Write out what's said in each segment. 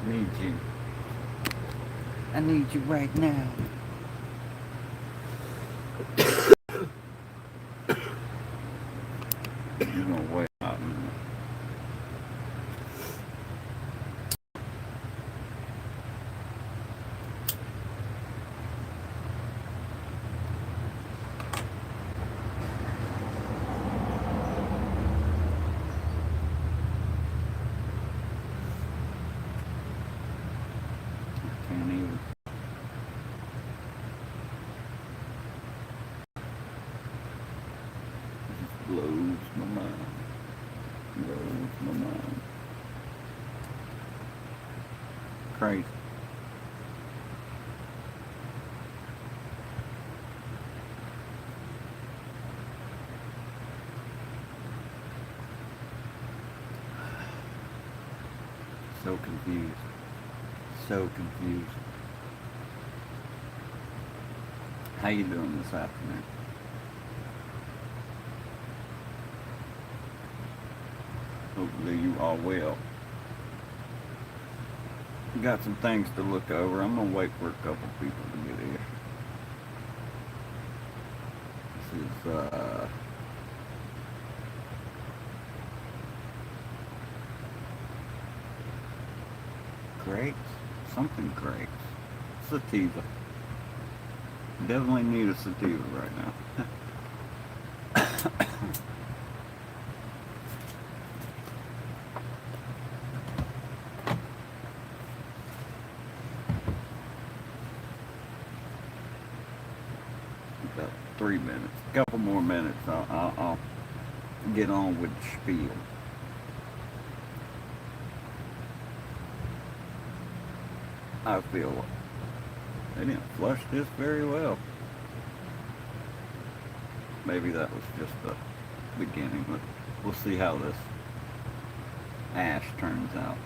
Need you. I need you right now. You're gonna wait out a minute. Can't even. It just blows my mind. Blows my mind. Crazy. So confused. So confused. How you doing this afternoon? Hopefully you are well. Got some things to look over. I'm gonna wait for a couple people to get here. This is grapes. Something grapes. Sativa. Definitely need a sativa right now. About 3 minutes. A couple more minutes. I'll get on with the spiel. I feel they didn't flush this very well. Maybe that was just the beginning, but we'll see how this ash turns out.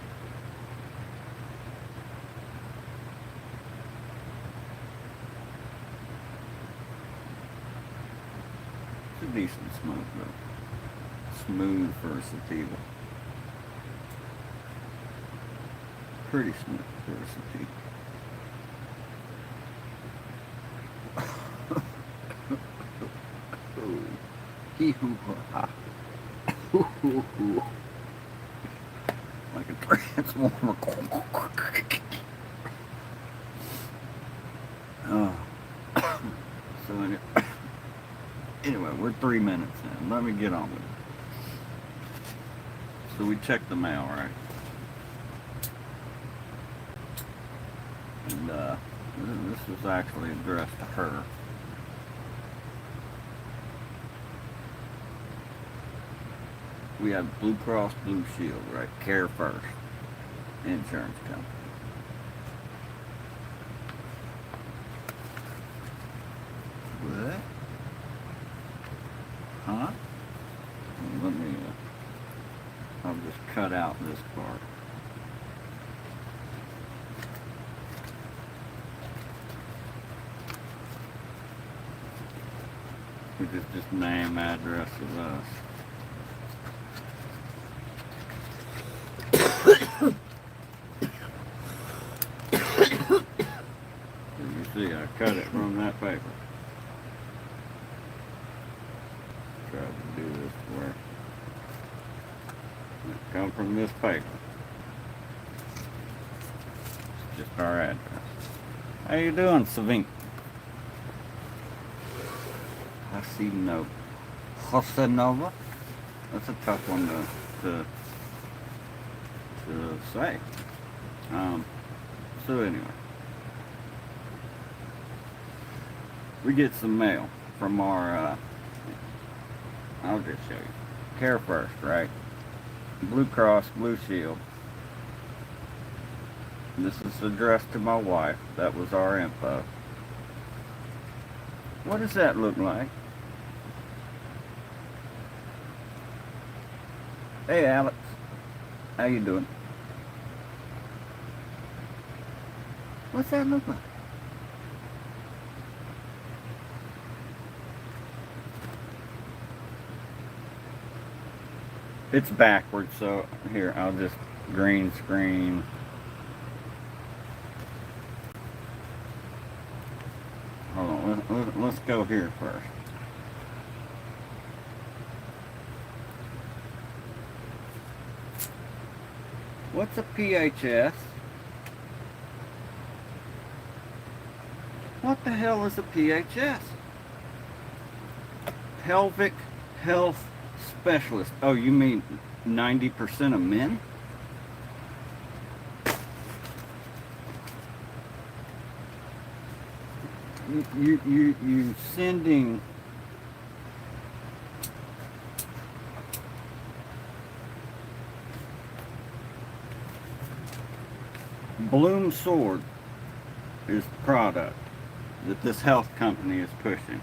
It's a decent smoke though. Smooth for a sativa. Pretty smooth for a sativa. Hee-hoo-ha. Like a transformer. Oh. So anyway, we're 3 minutes in. Let me get on with it. So we checked the mail, right? And this was actually addressed to her. We have Blue Cross Blue Shield, right? Care First Insurance Company. What? Huh? Let me, I'll just cut out this part. Which is just name, address of us. You see, I cut it from that paper. Tried to do this where it come from this paper. It's just our address. How you doing, Savink? Hasinova. Hasinova? That's a tough one to say. So anyway, we get some mail from our, I'll just show you. Care First, right? Blue Cross Blue Shield. This is addressed to my wife. That was our info. What does that look like? Hey, Alex. How you doing? What's that look like? It's backwards, so here, I'll just green screen. let's go here first. What's a PHS? What the hell is a PHS? Pelvic Health Specialist. Oh, you mean 90% of men? You sending Bloom Sword is the product that this health company is pushing.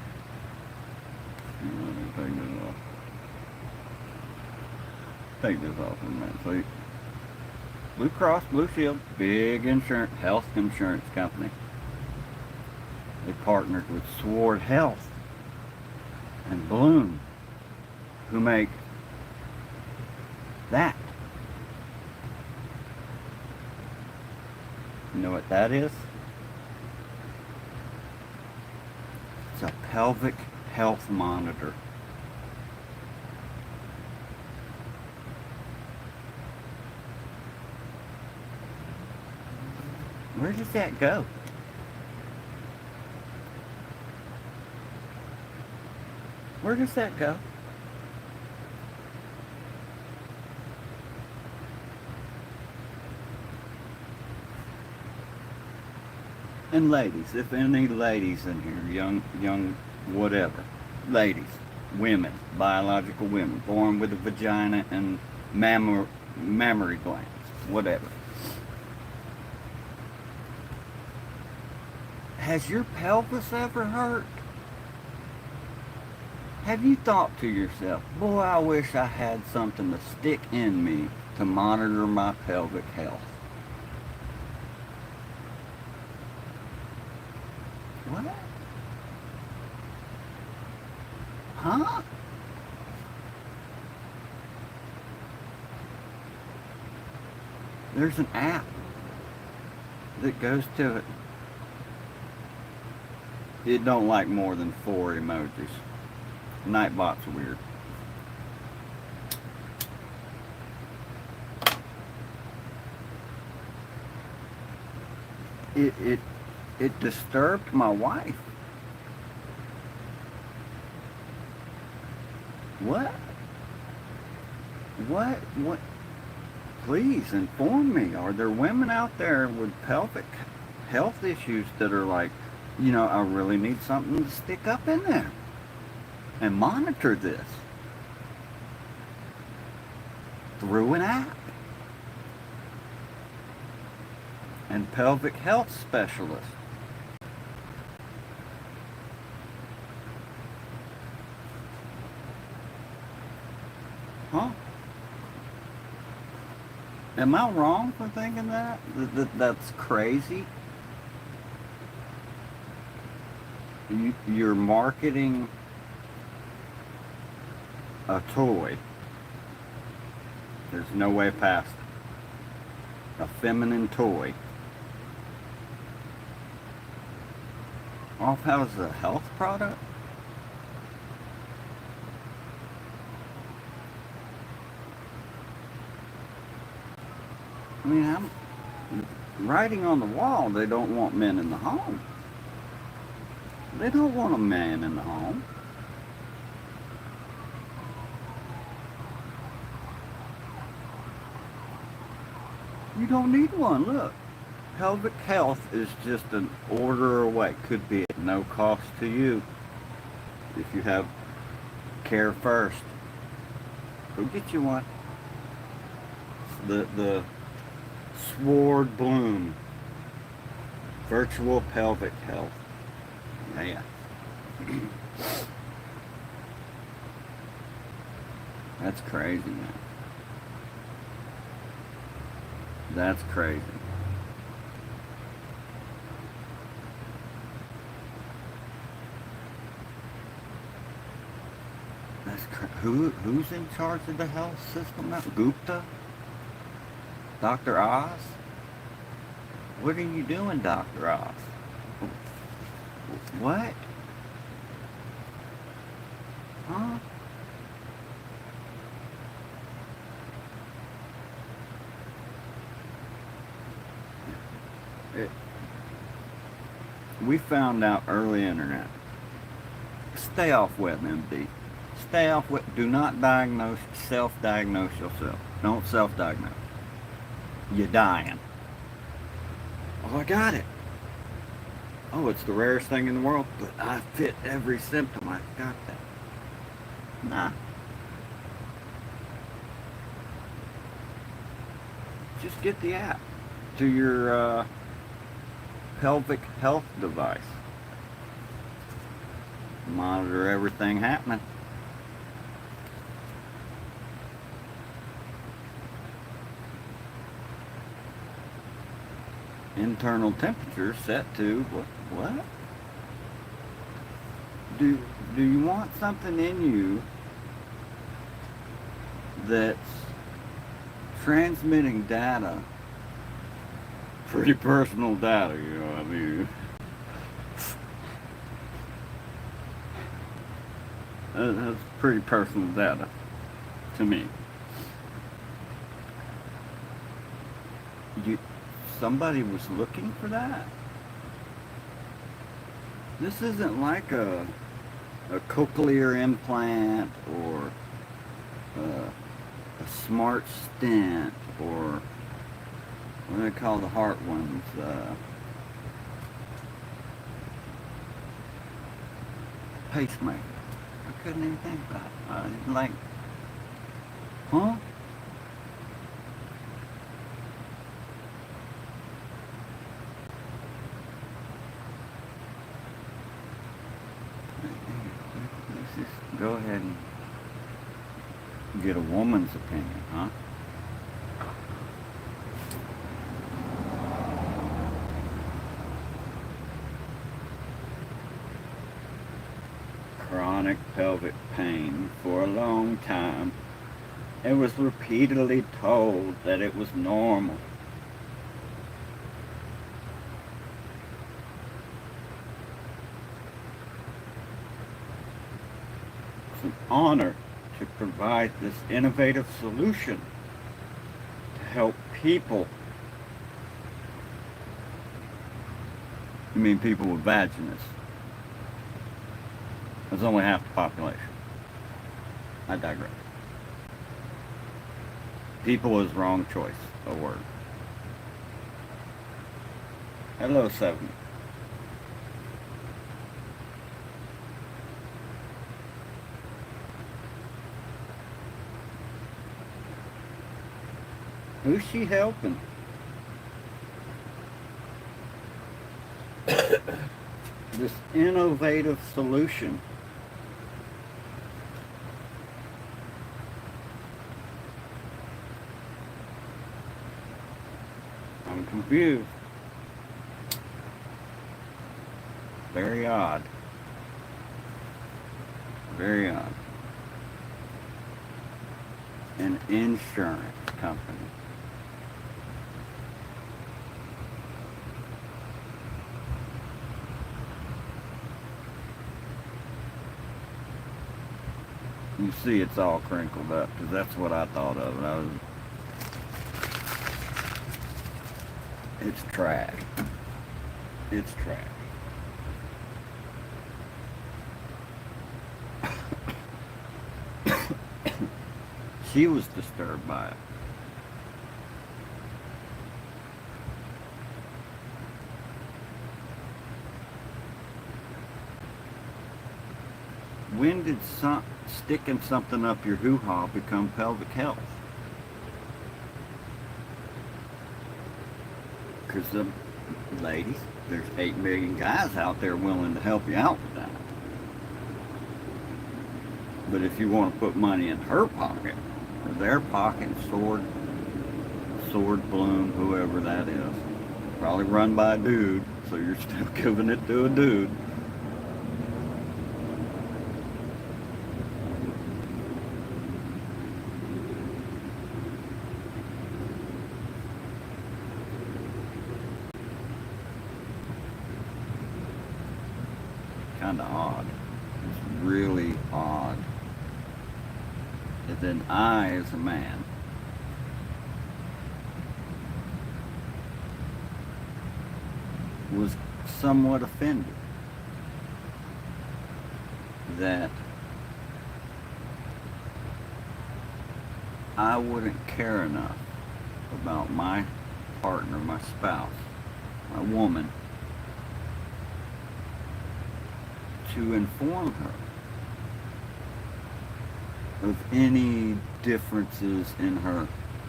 Take this off for a minute. See? Blue Cross Blue Shield, big insurance, health insurance company. They partnered with Sword Health and Bloom, who make that. You know what that is? It's a pelvic health monitor. Where does that go? Where does that go? And ladies, if any ladies in here, young, whatever, ladies, women, biological women, born with a vagina and mammary glands, whatever. Has your pelvis ever hurt? Have you thought to yourself, boy, I wish I had something to stick in me to monitor my pelvic health? What? Huh? There's an app that goes to it. It don't like more than 4 emojis. Nightbot's weird. It disturbed my wife. What? What? Please inform me. Are there women out there with pelvic health issues that are like, you know, I really need something to stick up in there and monitor this through an app? And pelvic health specialist. Huh? Am I wrong for thinking that? That's crazy? You're marketing a toy. There's no way past it. A feminine toy. Off as a health product? I mean, I'm writing on the wall, they don't want men in the home. They don't want a man in the home. You don't need one, look. Pelvic health is just an order away. Could be at no cost to you if you have Care First. Go get you one. The Sword Bloom Virtual Pelvic Health. Yeah. That's crazy, man. That's crazy. Who's in charge of the health system now? Gupta? Dr. Oz? What are you doing, Dr. Oz? What? Huh? It, we found out early internet. Stay off WebMD. Stay off. Do not diagnose, self-diagnose yourself. Don't self-diagnose. You're dying. Oh, I got it. Oh, it's the rarest thing in the world, but I fit every symptom. I got that. Nah. Just get the app to your pelvic health device. Monitor everything happening. Internal temperature set to what? Do you want something in you that's transmitting data, pretty personal data, you know what I mean? That's pretty personal data to me. Somebody was looking for that. This isn't like a cochlear implant or a smart stent or what do they call the heart ones? Pacemaker. I couldn't even think about it. Like, huh? Let's just go ahead and get a woman's opinion, huh? Chronic pelvic pain for a long time. It was repeatedly told that it was normal. It's an honor to provide this innovative solution to help people. You mean people with vaginas? That's only half the population. I digress. People is wrong choice of word. Hello, 7. Who's she helping? This innovative solution. I'm confused. Very odd. Very odd. An insurance company. You see it's all crinkled up, because that's what I thought of. It's trash. It's trash. She was disturbed by it. When did sticking something up your hoo-ha become pelvic health? Because ladies, there's 8 million guys out there willing to help you out with that. But if you want to put money in her pocket, or their pocket, Sword Bloom, whoever that is, probably run by a dude, so you're still giving it to a dude. Kind of odd. It's really odd. And then I, as a man, was somewhat offended that I wouldn't care enough about my partner, my spouse, my woman, to inform her of any differences in her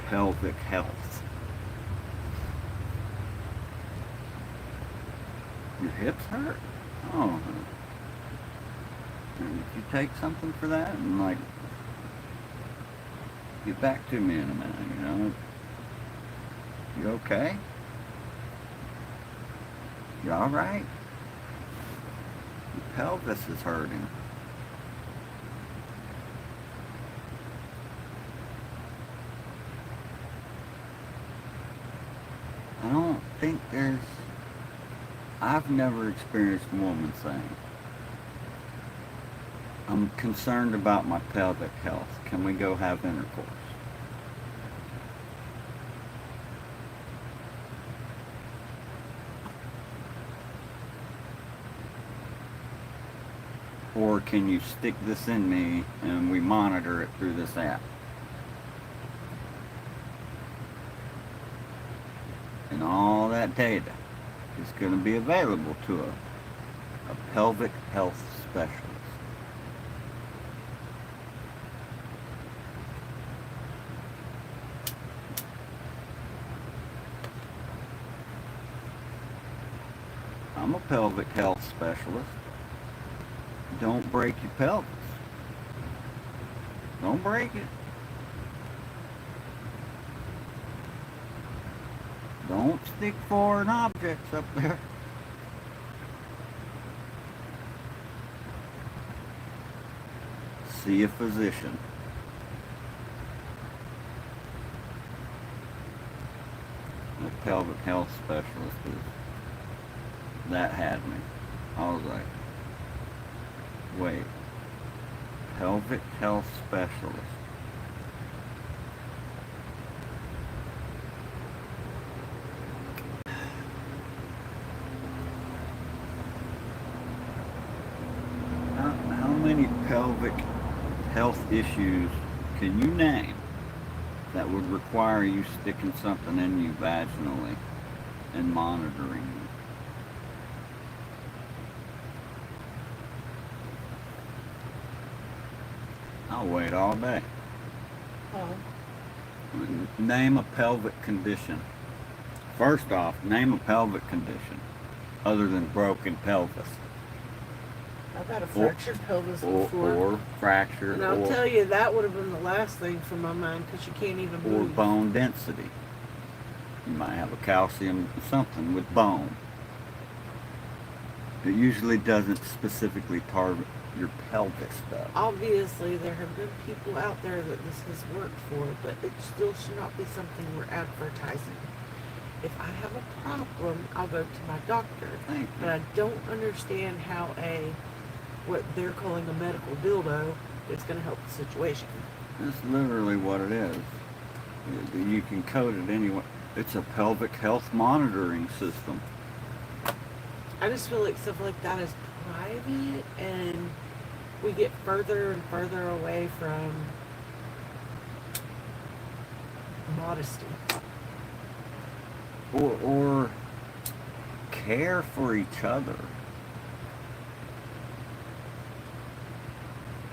pelvic health. Your hips hurt? Oh, did you take something for that? And like, get back to me in a minute, you know? You okay? You alright? Your pelvis is hurting. I don't think I've never experienced a woman saying, I'm concerned about my pelvic health. Can we go have intercourse? Or can you stick this in me and we monitor it through this app? And all that data is going to be available to a pelvic health specialist. I'm a pelvic health specialist. Don't break your pelvis. Don't break it. Don't stick foreign objects up there. See a physician. The pelvic health specialist that had me. I was like, wait, pelvic health specialist. How many pelvic health issues can you name that would require you sticking something in you vaginally and monitoring you? I'll wait all day. Oh. Name a pelvic condition. First off, name a pelvic condition other than broken pelvis. I've had a fractured pelvis before. Or fractured. And I'll tell you, that would have been the last thing from my mind because you can't even move. Or bone density. You might have a calcium something with bone. It usually doesn't specifically target your pelvis stuff. Obviously, there have been people out there that this has worked for, but it still should not be something we're advertising. If I have a problem, I'll go to my doctor. Thank you. But I don't understand how what they're calling a medical dildo is going to help the situation. That's literally what it is. You can code it anyway. It's a pelvic health monitoring system. I just feel like stuff like that is private, and we get further and further away from modesty. Or care for each other.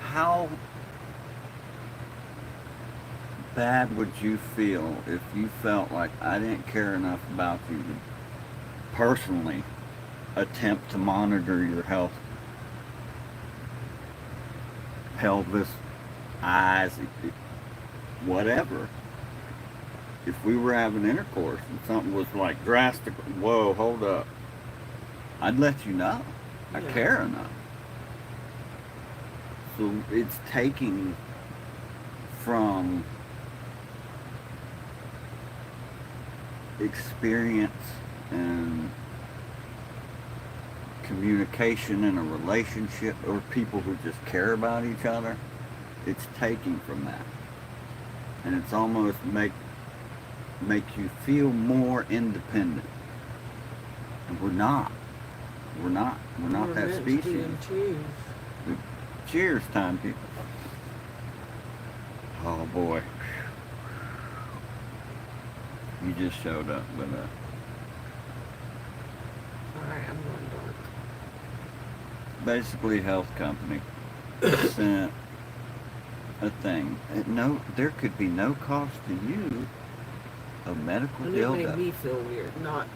How bad would you feel if you felt like I didn't care enough about you to personally attempt to monitor your health, pelvis, eyes, whatever? If we were having intercourse and something was like drastic, whoa, hold up, I'd let you know. I care enough. So it's taking from experience and communication in a relationship, or people who just care about each other, It's taking from that. And it's almost make you feel more independent. And we're not. We're not We're that meant to be species. in twos. Cheers time, people. Oh boy. You just showed up, but Alright, I'm going dark. basically health company sent a thing. No, there could be no cost to you a medical And it made dildo. me feel weird, not.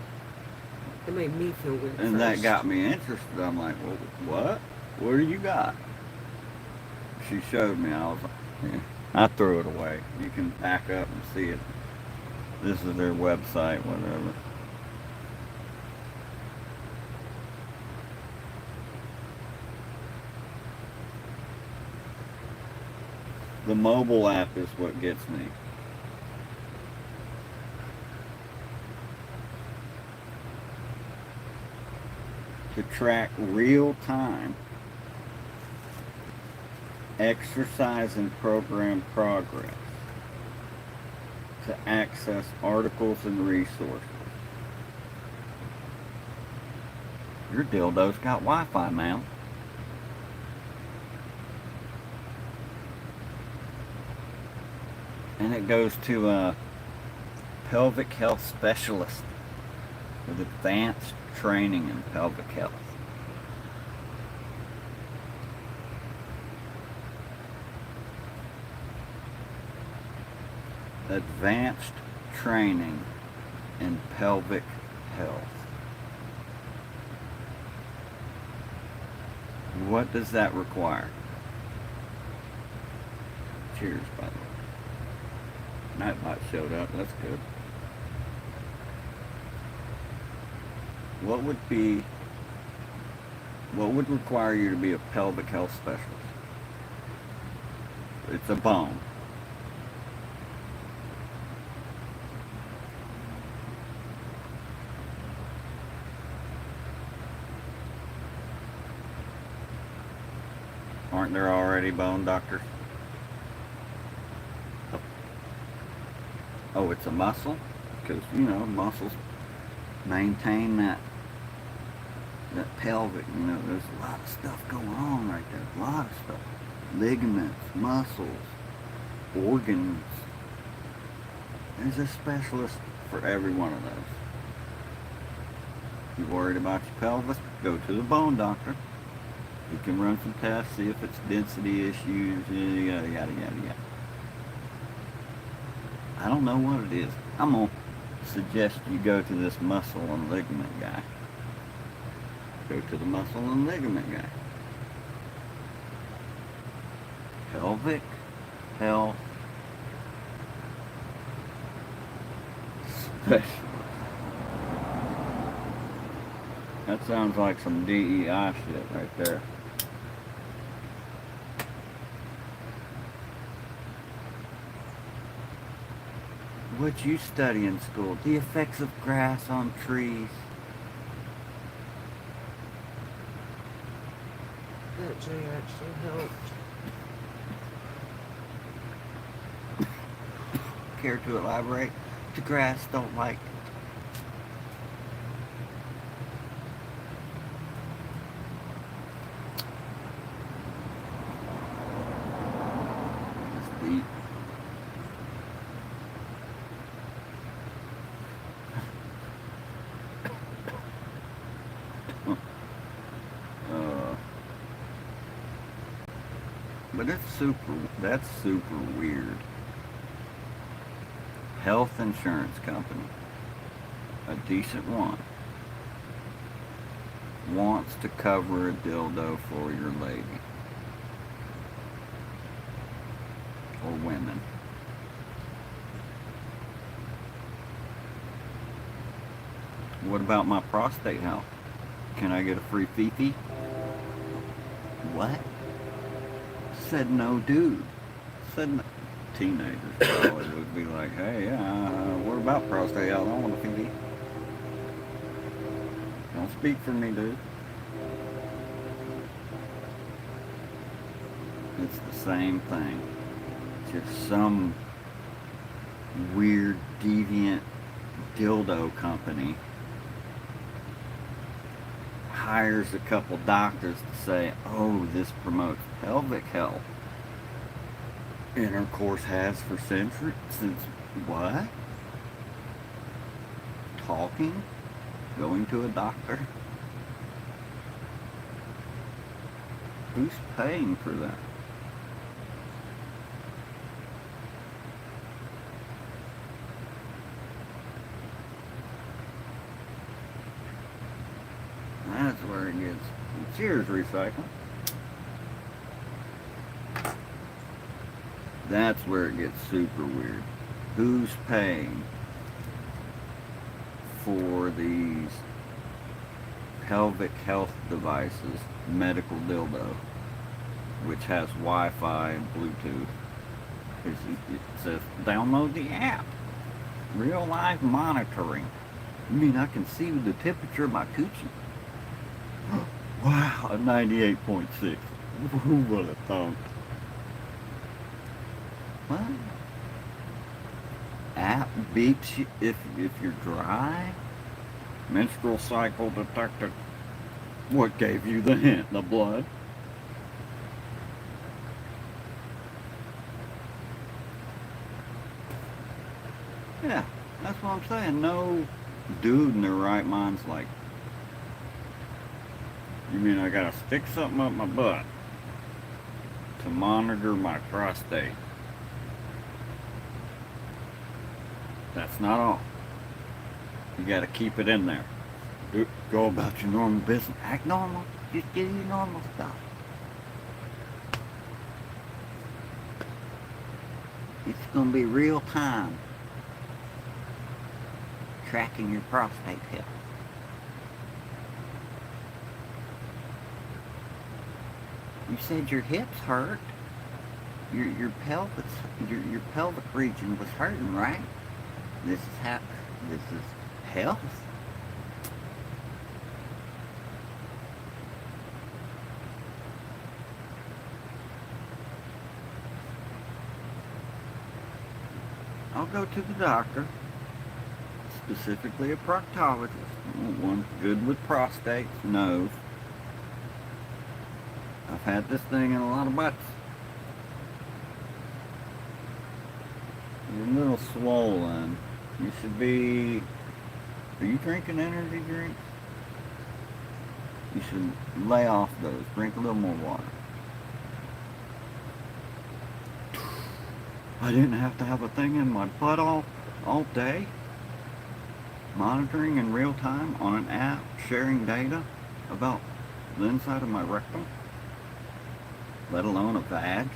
It made me feel weird. And that first. got me interested. I'm like, well, what? What do you got? She showed me. I was like, yeah. I threw it away. You can back up and see it. This is their website, whatever. The mobile app is what gets me. To track real-time exercise and program progress. To access articles and resources. Your dildo's got Wi-Fi, ma'am. And it goes to a pelvic health specialist with advanced training in pelvic health. Advanced training in pelvic health. What does that require? Cheers, by the way. Nightbot showed up. That's good. What would require you to be a pelvic health specialist? It's a bone. Aren't there already bone doctors? Oh, it's a muscle? Because, muscles maintain that pelvic, there's a lot of stuff going on right there. A lot of stuff. Ligaments, muscles, organs. There's a specialist for every one of those. You worried about your pelvis? Go to the bone doctor. He can run some tests, see if it's density issues, yada, yada, yada, yada. I don't know what it is. I'm going to suggest you go to this muscle and ligament guy. Go to the muscle and ligament guy. Pelvic health specialist. That sounds like some DEI shit right there. What you study in school? The effects of grass on trees. That Jay actually helped. Care to elaborate? The grass don't like. It's deep. But that's super weird. Health insurance company, a decent one, wants to cover a dildo for your lady. Or women. What about my prostate health? Can I get a free fifi? What? Said no, dude. Said no. Teenagers probably would be like, hey, what about prostate health? I don't want a fifi. Don't speak for me, dude. it's the same thing. Just some weird, deviant dildo company hires a couple doctors to say, oh, this promotes pelvic health. Intercourse has for centuries. Since what? Talking? Going to a doctor? Who's paying for that? That's where it gets. Cheers, recycle. That's where it gets super weird. Who's paying for these pelvic health devices, medical dildo, which has Wi-Fi and Bluetooth? It says download the app. Real life monitoring. You mean I can see the temperature of my coochie? Wow, a 98.6. Who would have thought? What? App beeps you if you're dry? Menstrual cycle detected. What gave you the hint? The blood? Yeah, that's what I'm saying. No dude in their right mind's like, you mean I gotta stick something up my butt to monitor my prostate? That's not all. You gotta keep it in there. Go about your normal business. Act normal. Just do your normal stuff. It's gonna be real time tracking your prostate health. You said your hips hurt. Your pelvis, your pelvic region was hurting, right? This is health. I'll go to the doctor, specifically a proctologist, one good with prostates, knows. I've had this thing in a lot of butts. You're a little swollen. You should be... Are you drinking energy drinks? You should lay off those. Drink a little more water. I didn't have to have a thing in my butt all day. Monitoring in real time on an app, sharing data about the inside of my rectum, let alone a vag.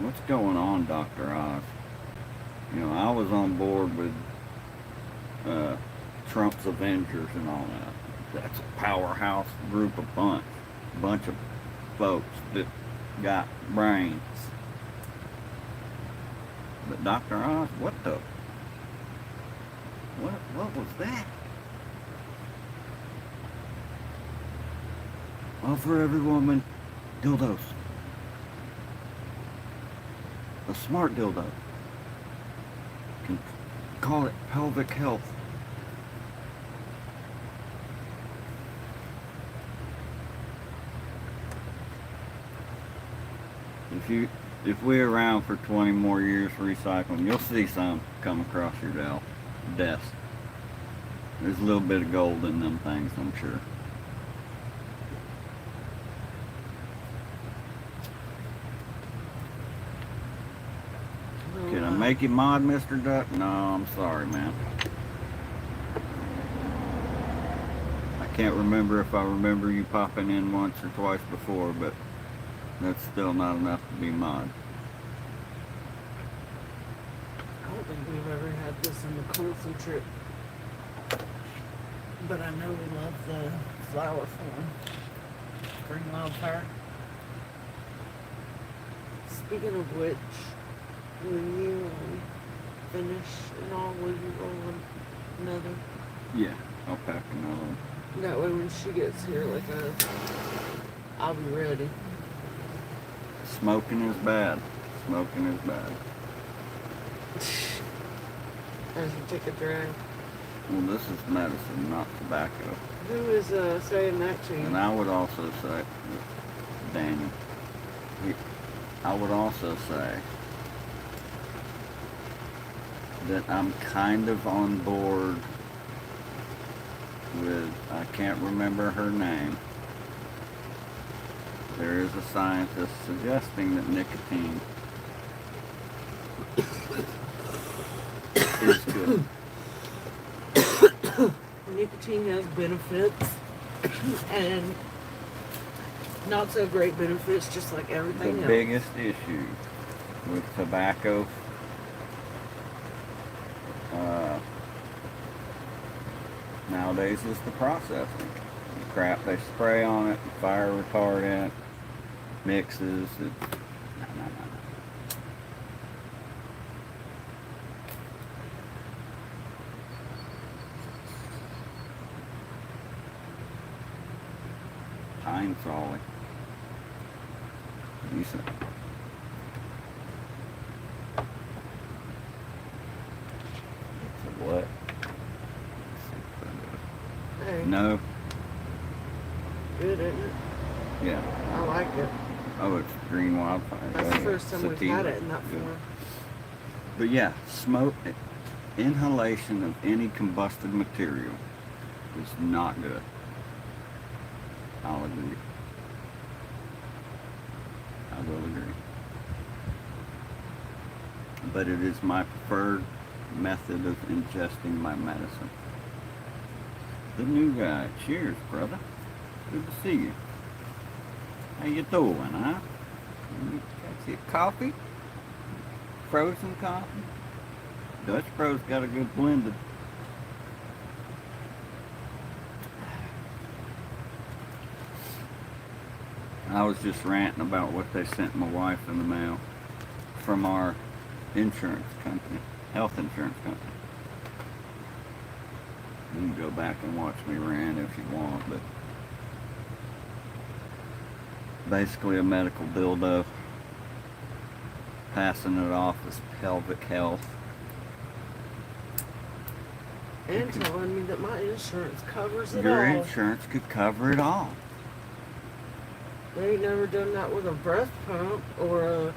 What's going on, Dr. Oz? You know, I was on board with Trump's Avengers and all that. That's a powerhouse group of bunch of folks that got brains. But Dr. Oz, what was that? Offer every woman dildos. A smart dildo. Can call it pelvic health. If we're around for 20 more years recycling, you'll see some come across your desk. There's a little bit of gold in them things, I'm sure. Can I make you mod, Mr. Duck? No, I'm sorry, man. I can't remember if I remember you popping in once or twice before, but that's still not enough to be mod. I don't think we've ever had this in the concentrate. But I know we love the flower form. Spring wildfire. Speaking of which, when you finish and all, will you roll another? Yeah, I'll pack another one. That way when she gets here, I'll be ready. Smoking is bad. Smoking is bad. As you take a drag. Well, this is medicine, not tobacco. Who is saying that to you? And I would also say, Daniel, I would also say that I'm kind of on board with, I can't remember her name. There is a scientist suggesting that nicotine is good. Nicotine has benefits and not so great benefits, just like everything The else. biggest issue with tobacco nowadays is the processing. The crap they spray on it, fire retardant, mixes. No. Pine Solid. Decent. It's a what? Hey, No. good, isn't it? Yeah. I like it. Oh, it's green wildfire. That's the first time we've Sativa. had it in that Good. form. But yeah, smoke, inhalation of any combusted material is not good. I'll agree. I will agree. But it is my preferred method of ingesting my medicine. The new guy. Cheers, brother. Good to see you. How you doing, huh? You got your coffee? Frozen coffee? Dutch Bro's got a good blended. I was just ranting about what they sent my wife in the mail from our insurance company, health insurance company. You can go back and watch me rant if you want, but basically a medical dildo, passing it off as pelvic health. And telling me that my insurance covers it Your all. insurance could cover it all. They ain't never done that with a breast pump or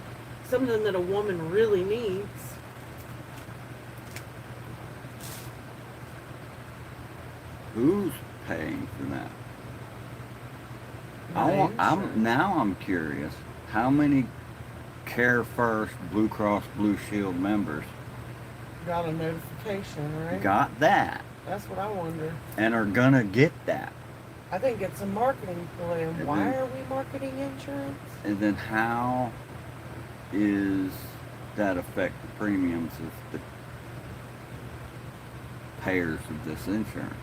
something that a woman really needs. Who's paying for that? My insurance. I'm curious. How many Care First Blue Cross Blue Shield members Got a notification, right? got that That's what I wonder. and are gonna get that? I think it's a marketing plan. And Why then- are we marketing insurance? And then how is that affect the premiums of the payers of this insurance?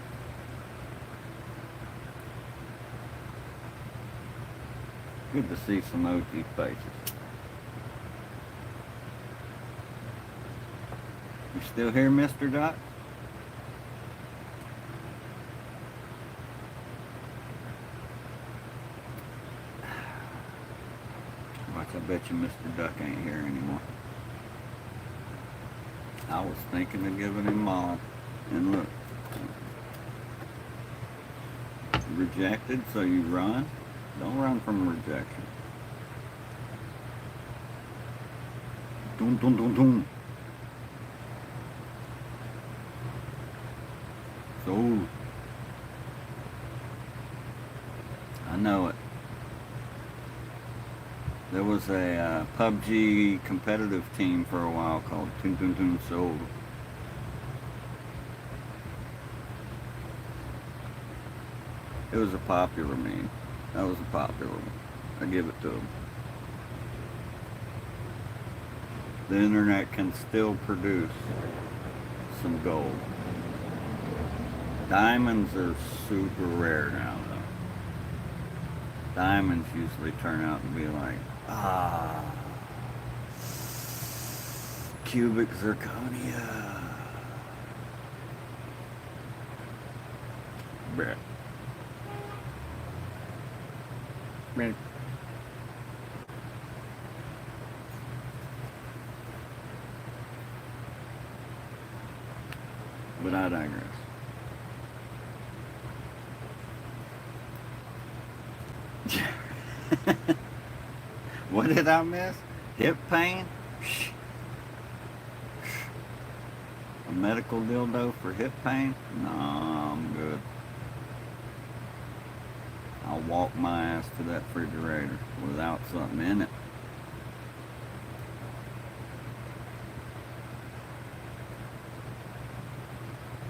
Good to see some OG faces. You still here, Mr. Duck? Watch, I bet you Mr. Duck ain't here anymore. I was thinking of giving him all. And look. Rejected, so you run? Don't run from rejection. Dum dum dum dum. So I know it. There was a PUBG competitive team for a while called Toon Toon Toon Soul. It was a popular meme. That was a popular one. I give it to them. The internet can still produce some gold. Diamonds are super rare now, though. Diamonds usually turn out to be like, cubic zirconia. Bruh. Bruh. But I digress. What did I miss? Hip pain? A medical dildo for hip pain? No, I'm good. I'll walk my ass to that refrigerator without something in it.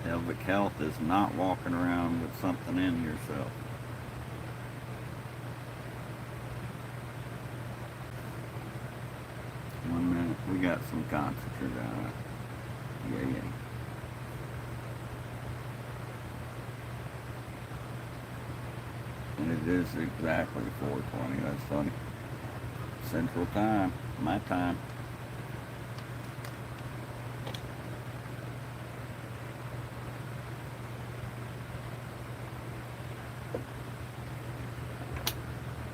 Pelvic health is not walking around with something in yourself. One minute, we got some concentrate out. Yeah. And it is exactly 4:20. That's funny. Central time, my time.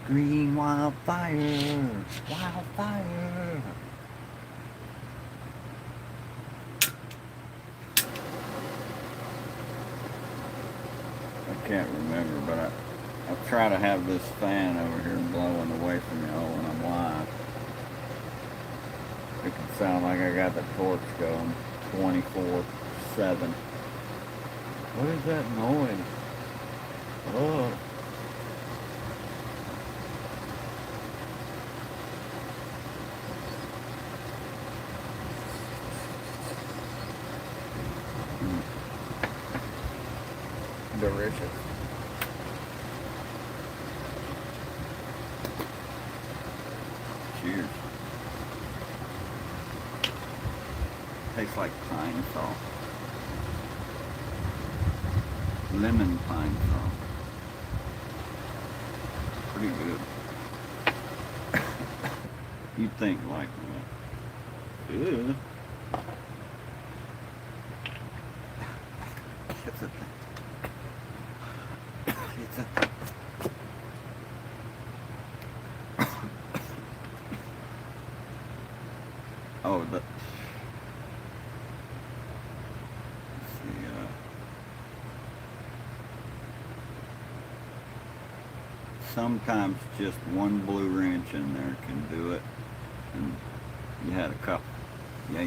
Green wildfire, wildfire. I can't remember, but I try to have this fan over here blowing away from y'all when I'm live. It can sound like I got the torch going 24/7. What is that noise? Oh. Delicious. Cheers. Tastes like pine salt. Lemon pine salt. Pretty good. You'd think like that. Good. Oh, let's see, sometimes just one blue wrench in there can do it, and you had a couple. Yeah.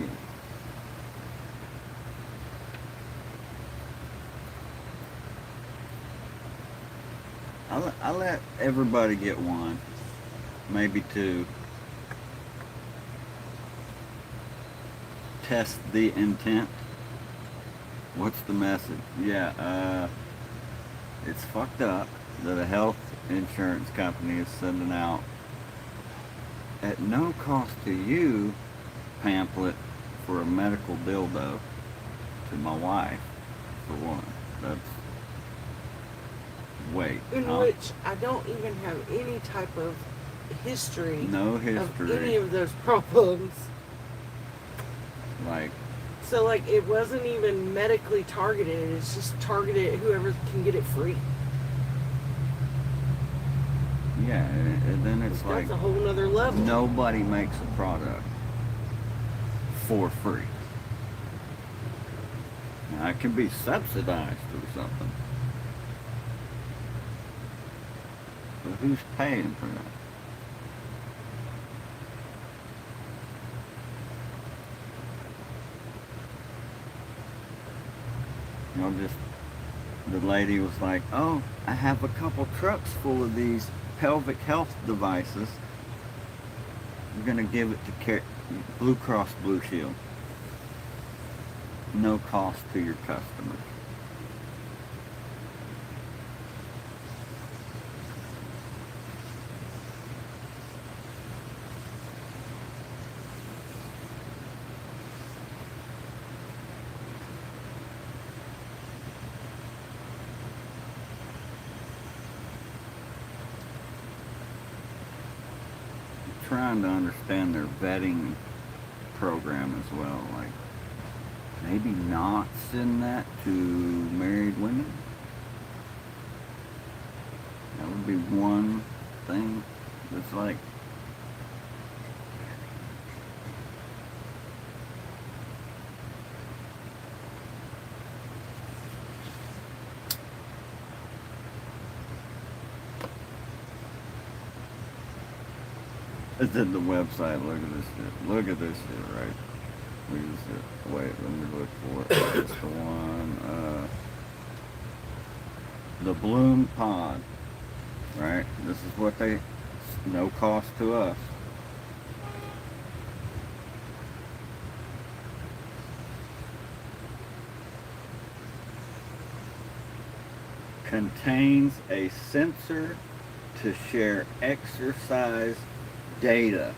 I let everybody get one, maybe two. Test the intent. What's the message? Yeah, it's fucked up that a health insurance company is sending out at no cost to you pamphlet for a medical dildo to my wife, for one. That's wait. In which I don't even have any type of history. No history. Of any of those problems. Like. So like it wasn't even medically targeted. It's just targeted at whoever can get it free. Yeah, and then it's that's like a whole nother level. Nobody makes a product for free. Now, it can be subsidized or something. But who's paying for that? You know, just the lady was like, oh, I have a couple trucks full of these pelvic health devices. I'm going to give it to Blue Cross Blue Shield. No cost to your customers. Trying to understand their vetting program as well. Like maybe not send that to married women. That would be one thing that's like, it's in the website. Look at this shit. Look at this shit, right? Look at this shit. Wait, let me look for it. It's the one, the Bloom Pod, right? This is what they, no cost to us. Contains a sensor to share exercise data.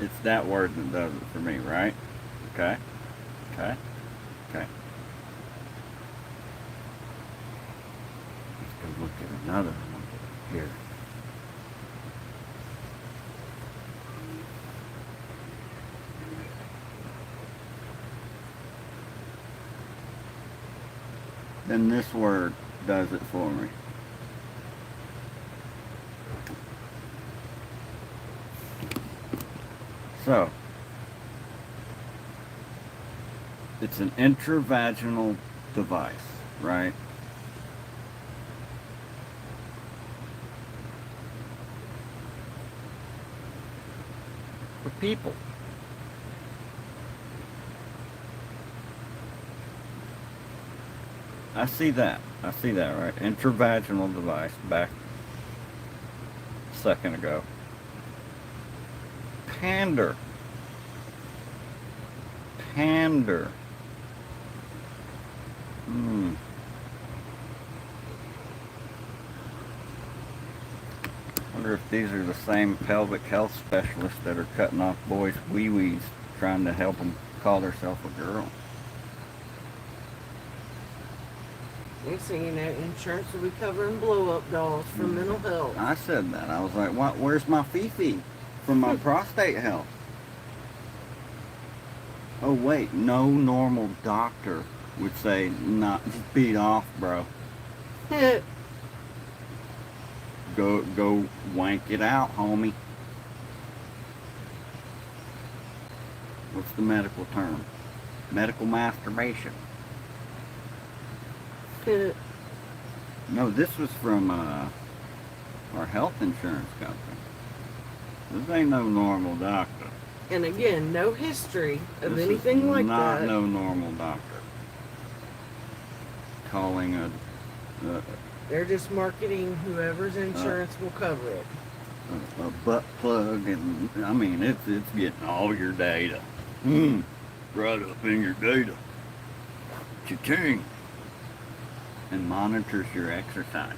It's that word that does it for me, right? Okay. Okay. Okay. Let's go look at another one here. Then this word does it for me. So, it's an intravaginal device, right? For people. I see that, right? Intravaginal device back a second ago. Pander. Wonder if these are the same pelvic health specialists that are cutting off boys' wee-wees trying to help them call themselves a girl. Next thing you know, insurance will be covering blow-up dolls for mental health. I said that. I was like, what? Where's my fee for my prostate health? Oh wait, no normal doctor would say, "Nah, just beat off, bro. Go wank it out, homie." What's the medical term? Medical masturbation. No, this was from our health insurance company. This ain't no normal doctor. And again, no history of This anything is like not that. no normal doctor. Calling They're just marketing whoever's insurance will cover it. a butt plug, and I mean it's getting all your data. Right up in your data. Cha-ching. And monitors your exercise.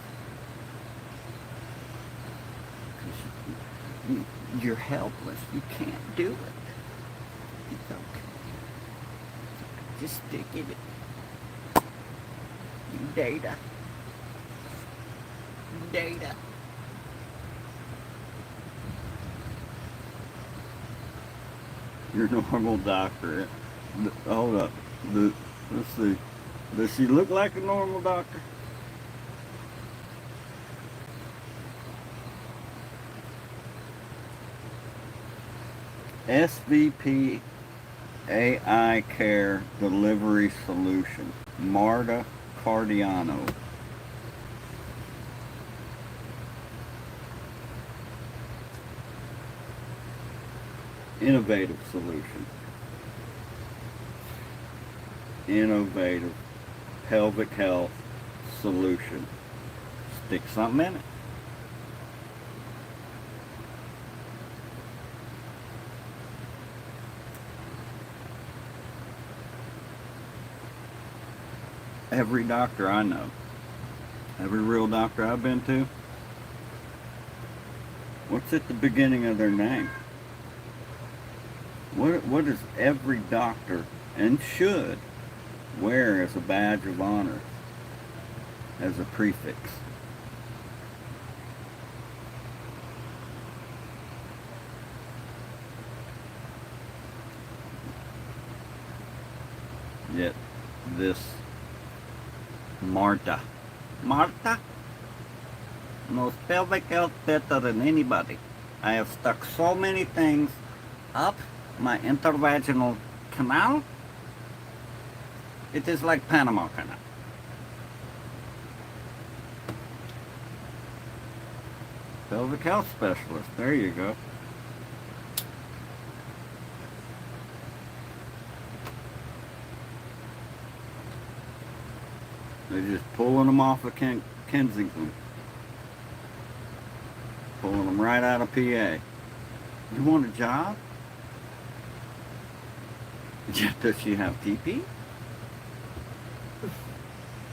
'Cause you're helpless. You can't do it. It's okay. Just stick it in. You data. Data. Your normal doctor. Hold up. Let's see. Does she look like a normal doctor? SVP AI Care Delivery Solution. Marta Cardiano. Innovative solution. Innovative pelvic health solution. Stick something in it. every doctor I know, every real doctor I've been to, what's at the beginning of their name? What does every doctor, and should, wear as a badge of honor, as a prefix? Yet this Marta knows pelvic health better than anybody. I have stuck so many things up my intervaginal canal. It is like Panama Canal. Pelvic health specialist. There you go. They're just pulling them off of Kensington. Pulling them right out of PA. You want a job? Does she have TP?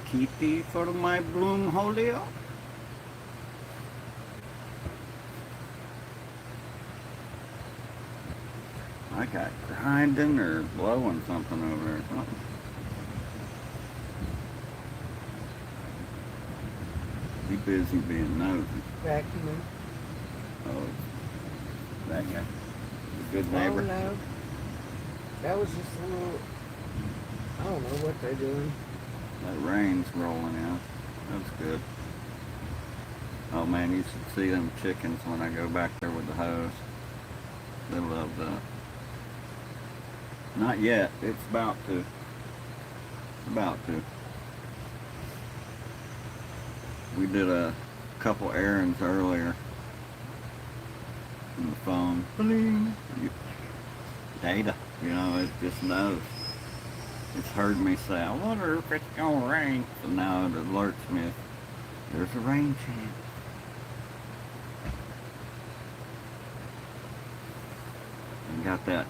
TP for my bloom holio? I got grinding or blowing something over there or something. He busy being nosy. Vacuuming. Oh, that guy. A good Oh neighbor. no. That was just a little, I don't know what they're doing. That rain's rolling out. That's good. Oh man, you should see them chickens when I go back there with the hose. They love that. Not yet. It's about to. About to. We did a couple errands earlier. On the phone. Bling. Data. You know, it just knows. It's heard me say, I wonder if it's gonna rain. So now it alerts me if there's a rain chance. And got that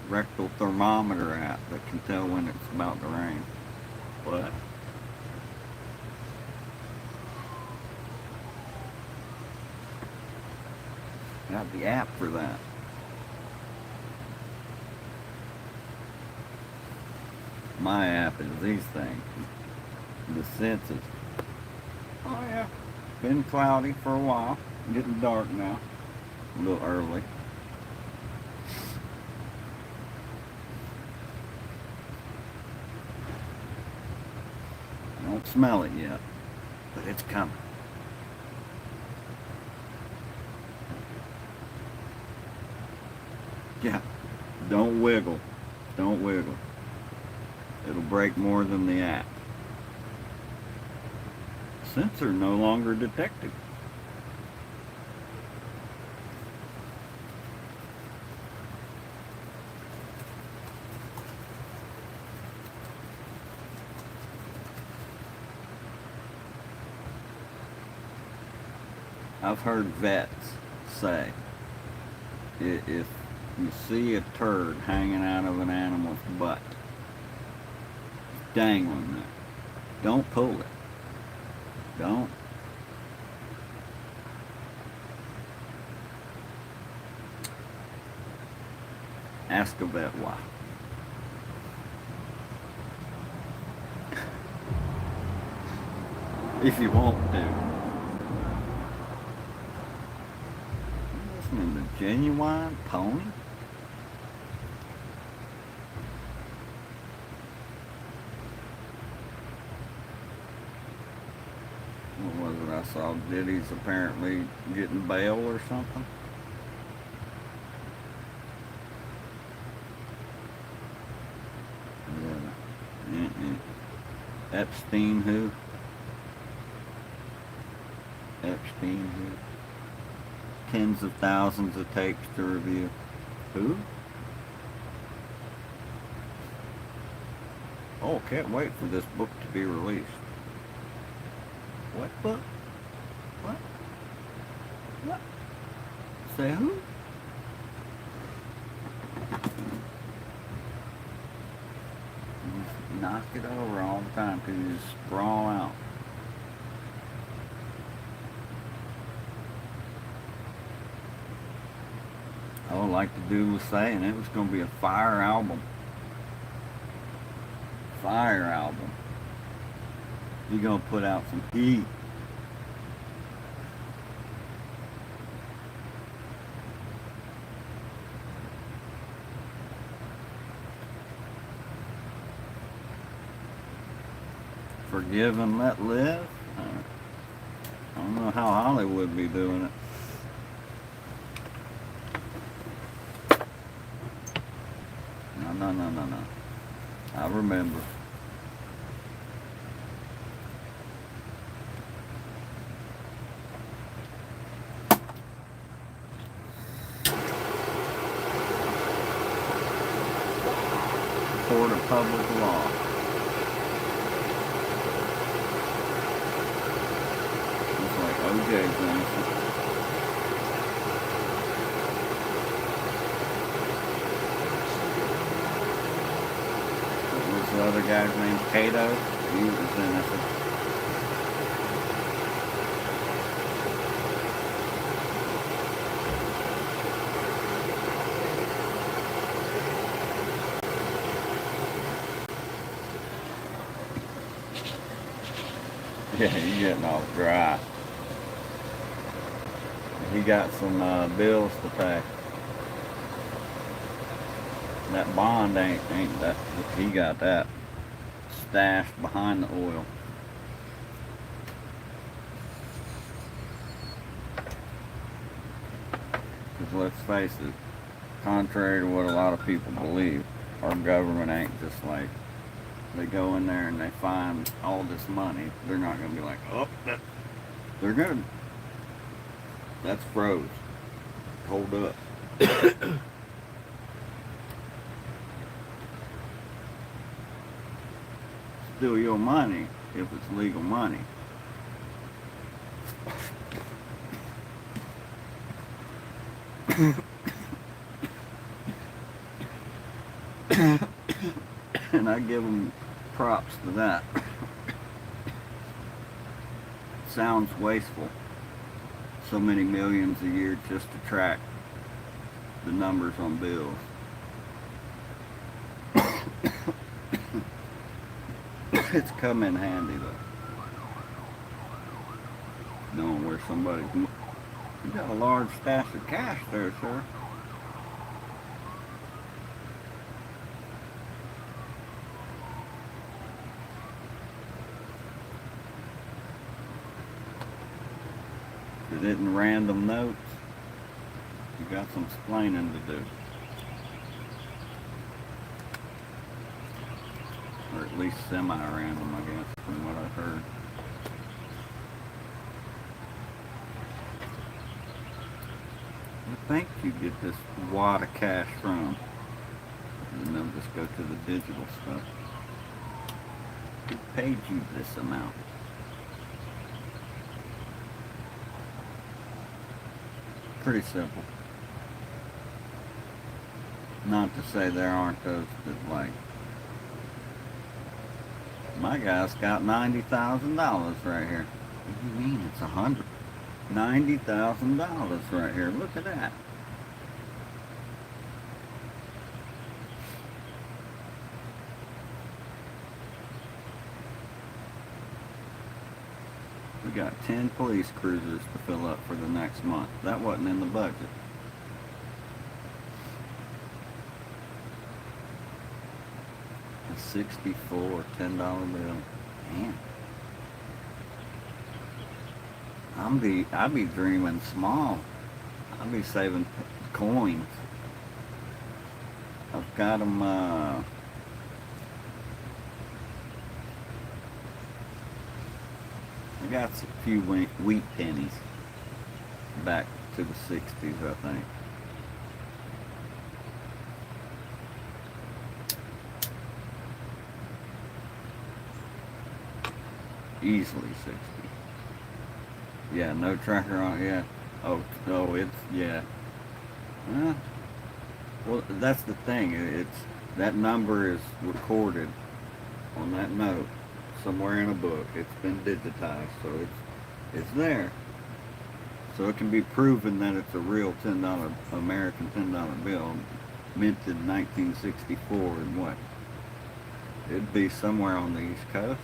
rectal thermometer app that can tell when it's about to rain. What? Got the app for that. My app is these things. The senses. Oh yeah. Been cloudy for a while. Getting dark now. A little early. I don't smell it yet, but it's coming. Yeah. Don't wiggle. Don't wiggle. It'll break more than the app. Sensor no longer detected. I've heard vets say if you see a turd hanging out of an animal's butt, dangling there, don't pull it. Don't. Ask a vet why. If you want to. Listening to Genuine Pony? What was it I saw? Diddy's apparently getting bail or something? Epstein who? Epstein who? Tens of thousands of tapes to review. Who? Oh, can't wait for this book to be released. What book? What? What? Say who? knock it over all the time because you just sprawl out. Oh, like the dude was saying, it was going to be a fire album. Fire album. You're going to put out some heat. Forgive and let live. I don't know how Hollywood be doing it. No. I remember. Court of public law. It's like OJ's innocent. What was the other guy's name? Cato? He was innocent. Yeah, he's getting off dry. He got some bills to pay. That bond ain't that. He got that stashed behind the oil. Because let's face it, contrary to what a lot of people believe, our government ain't just like, they go in there and they find all this money. They're not going to be like, oh, they're going to, that's froze. Hold up. Steal your money if it's legal money. And I give them props to that. Sounds wasteful. So many millions a year just to track the numbers on bills. It's come in handy though. Knowing where somebody's. You got a large stash of cash there, sir. Is it in random notes? You got some explaining to do. Or at least semi-random, I guess, from what I've heard. I think you get this wad of cash from, and they'll just go to the digital stuff. Who paid you this amount? Pretty simple. Not to say there aren't those that like, my guy's got $90,000 right here. What do you mean it's $90,000 right here. Look at that. We got 10 police cruisers to fill up for the next month. That wasn't in the budget. A 64 $10 bill. Man. I be dreaming small. I'll be saving coins. I've got them, I got a few wheat pennies back to the 60s, I think. Easily 60. Yeah, no tracker on it. Yeah. Oh, it's, yeah. Well, that's the thing. It's, that number is recorded on that note somewhere in a book. It's been digitized, so it's there. So it can be proven that it's a real $10 American $10 bill, minted 1964, and what? It'd be somewhere on the East Coast,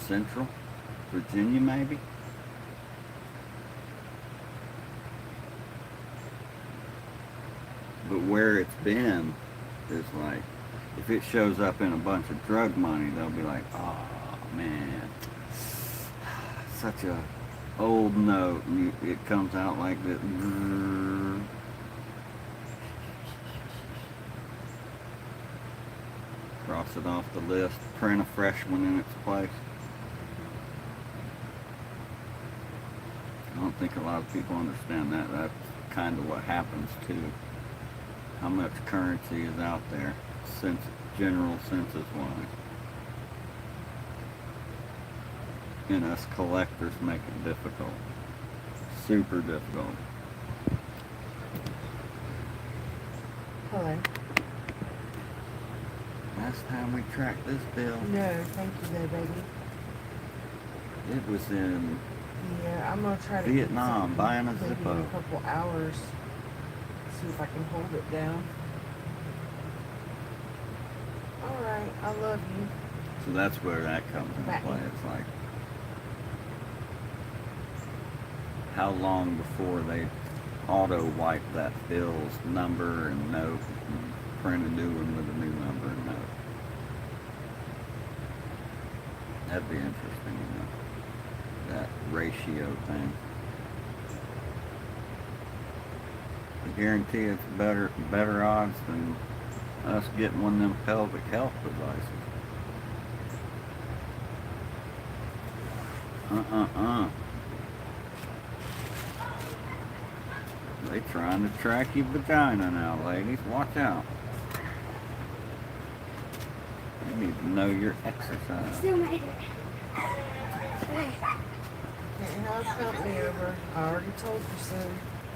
Central Virginia, maybe. But where it's been is like, if it shows up in a bunch of drug money, they'll be like, oh man, such a old note, and it comes out like this. Cross it off the list, print a fresh one in its place. I don't think a lot of people understand that. That's kind of what happens too. How much currency is out there, general census wise. And us collectors make it difficult. Super difficult. Hello. Last time we tracked this bill, No, thank you though, baby. it was in Yeah, I'm gonna try to Vietnam, get buying a maybe in Zippo. a couple hours. See if I can hold it down. All right, I love you. So that's where that comes into Right. play. It's like, how long before they auto wipe that bill's number and note and print a new one with a new number and note? That'd be interesting, that ratio thing. I guarantee it's better odds than us getting one of them pelvic health devices. They trying to track your vagina now, ladies. Watch out. You need to know your exercise. Still made it. Hey, Can't have company over. I already told you so.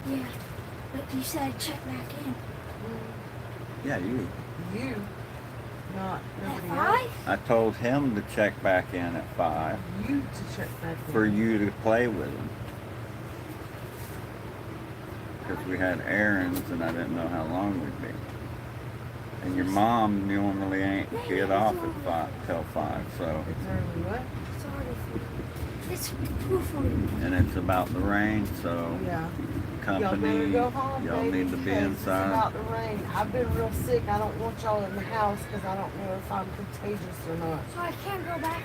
yeah, but you said check back in. Yeah, you. You, not At nobody 5? else. I told him to check back in at 5 You to check back in. for you to play with him. Because we had errands and I didn't know how long we'd be. And your mom normally ain't get off at 5 till 5, so. It's early what? Sorry for you. It's cool for you. And it's about the rain, so Yeah. company, Y'all better go home, y'all baby, need to be because It's inside. about the rain. I've been real sick. I don't want y'all in the house because I don't know if I'm contagious or not. So I can't go back.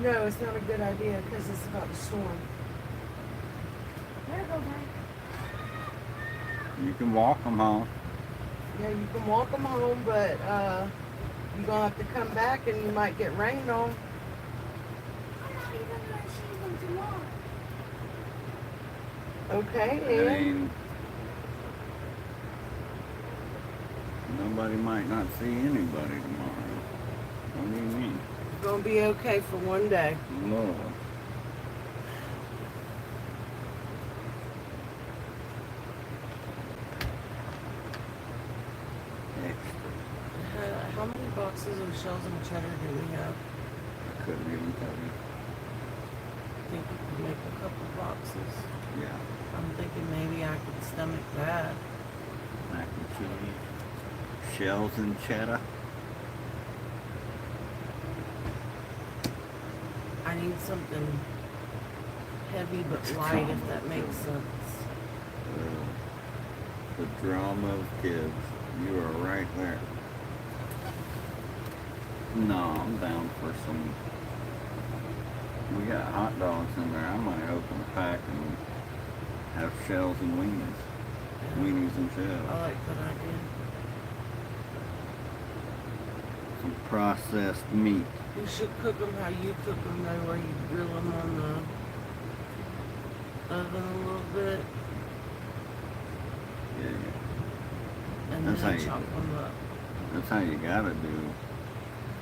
No, it's not a good idea because it's about the storm. Better go back. You can walk them home. Yeah, you can walk them home, but you're going to have to come back and you might get rained on. I'm not even going to see them tomorrow. I Okay, then. mean, nobody might not see anybody tomorrow. What do you mean? It's going to be okay for one day. Lord. Extra. How many boxes of shells and cheddar do we have? I couldn't even tell you. I think we could make a couple boxes. Yeah. I'm thinking maybe I could stomach that. Mac and cheese. Shells and cheddar. I need something heavy but light, if that makes sense. The drama of kids. You are right there. No, I'm down for some. We got hot dogs in there. I might open a pack and have shells and weenies. Weenies and I shells. like that idea. Some processed meat. You should cook them how you cook them, though, where you grill them on the oven a little bit Yeah, and That's how then you chop do it. them up. that's how you gotta do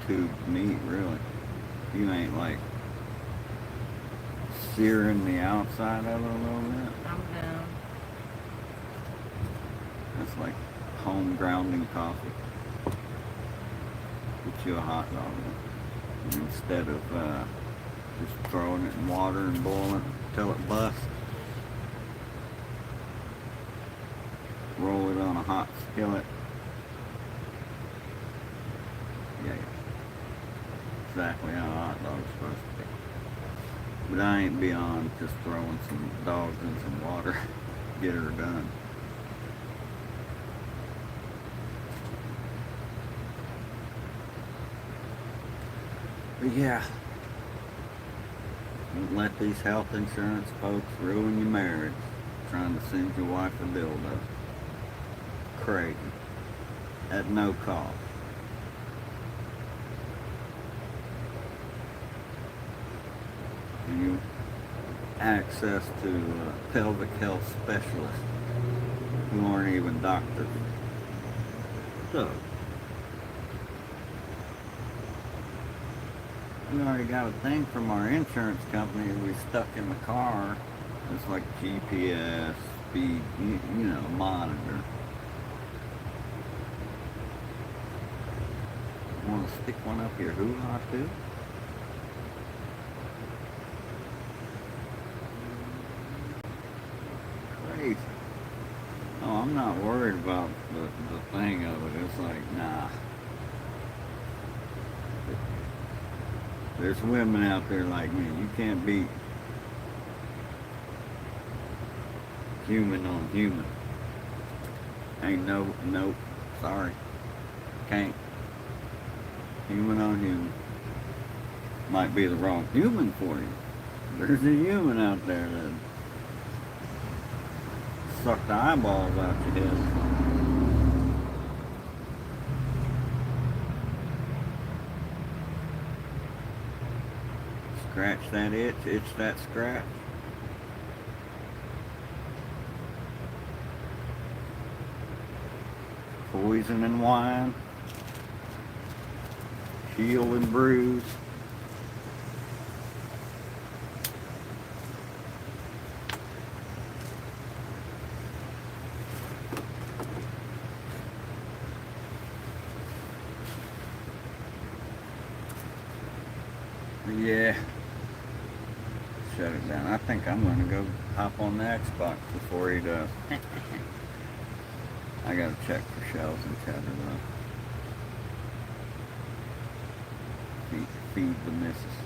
tubed meat, really. You ain't like searing the outside of it a little bit. I'm down. That's like home grounding coffee. Get you a hot dog. And instead of just throwing it in water and boiling it until it busts, roll it on a hot skillet. Yeah, exactly how a hot dog's supposed to be. But I ain't beyond just throwing some dogs in some water. Get her done. But yeah, don't let these health insurance folks ruin your marriage trying to send your wife a dildo. Crazy. At no cost. And you access to pelvic health specialists who aren't even doctors. So, we already got a thing from our insurance company we stuck in the car. It's like GPS, speed, you know, monitor. Want to stick one up your hoo-ha too? Crazy. Oh, I'm not worried about the thing of it. It's like, nah. There's women out there like me. You can't beat human on human. Ain't nope. Sorry. Can't. Human on human. Might be the wrong human for you. There's a human out there that suck the eyeballs out your head. Scratch that itch that scratch. Poison and wine. Heal and bruise. Yeah. Shut it down. I think I'm gonna go hop on the Xbox before he does. I gotta check for shells and cheddar though. Feed the missus.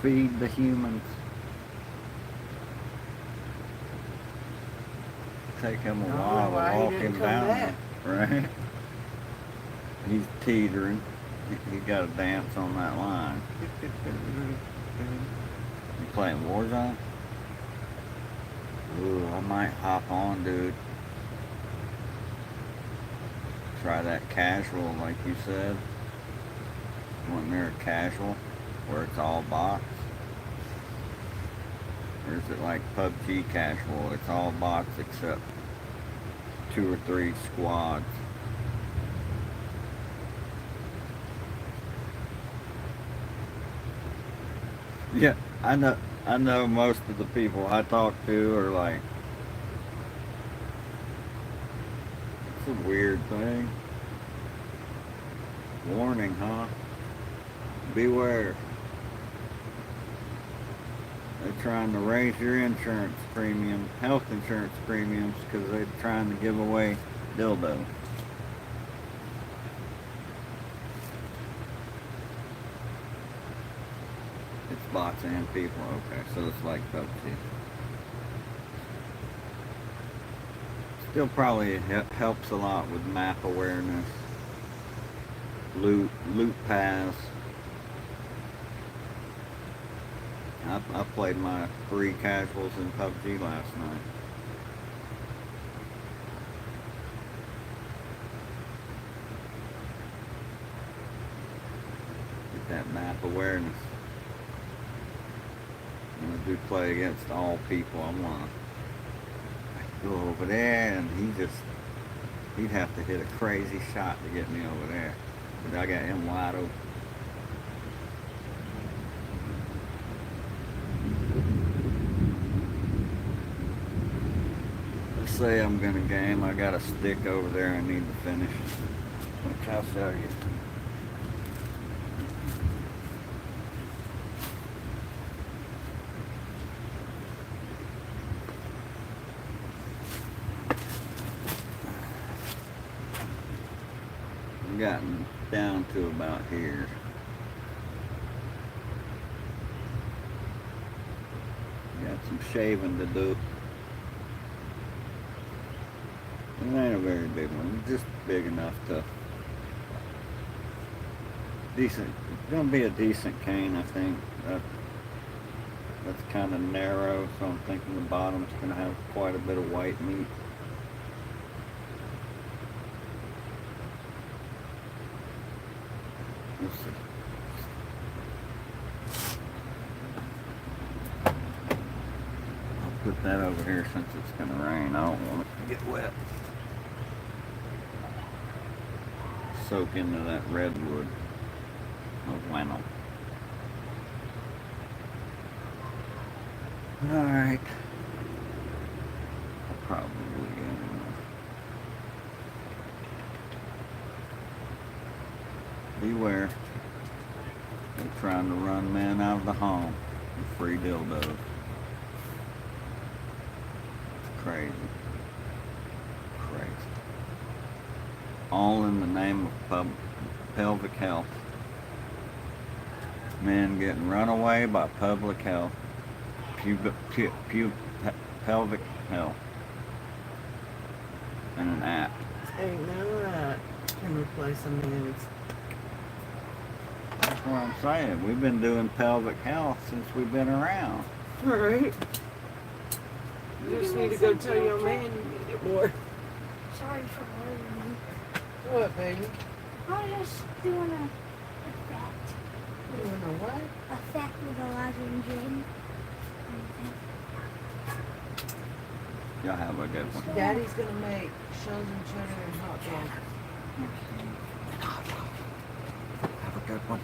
Feed the humans. Take him a while why to he walk didn't him come down, back. right? He's teetering. He got to dance on that line. You playing Warzone? Ooh, I might hop on, dude. Try that casual, like you said. Wasn't there a casual where it's all bots? Or is it like PUBG casual? It's all bots except 2 or 3 squads. Yeah, I know most of the people I talk to are like, it's a weird thing. Warning, huh? Beware. They're trying to raise your insurance premium, health insurance premiums, because they're trying to give away dildos. It's bots and people. Okay, so it's like PUBG. Still probably helps a lot with map awareness, loot paths. I played my 3 casuals in PUBG last night. Get that map awareness. When I do play against all people, I'm gonna go over there, and he'd have to hit a crazy shot to get me over there. But I got him wide open. say I'm gonna game. I got a stick over there I need to finish, which I'll show you. I've gotten down to about here. Got some shaving to do. It ain't a very big one, just big enough to decent. It's gonna be a decent cane, I think. That's kind of narrow, so I'm thinking the bottom's gonna have quite a bit of white meat. Let's see. I'll put that over here since it's gonna rain. I don't want it to get wet. Soak into that redwood of Wennel. Alright. I'll probably beware. They're trying to run men out of the home with free dildos. It's crazy. Crazy. All in the name of pelvic health. Men getting run away by public health. Pelvic health. And an app. Ain't none of that can replace a man's. That's what I'm saying. We've been doing pelvic health since we've been around. Right. You just need to go tell your man you need it more. Sorry for worrying you. What, baby? I was just doing a fact. Doing a what? A fact with Elijah and Jaden. Y'all have a good one. Daddy's gonna make shells and cheddar and hot dog. Have a good one.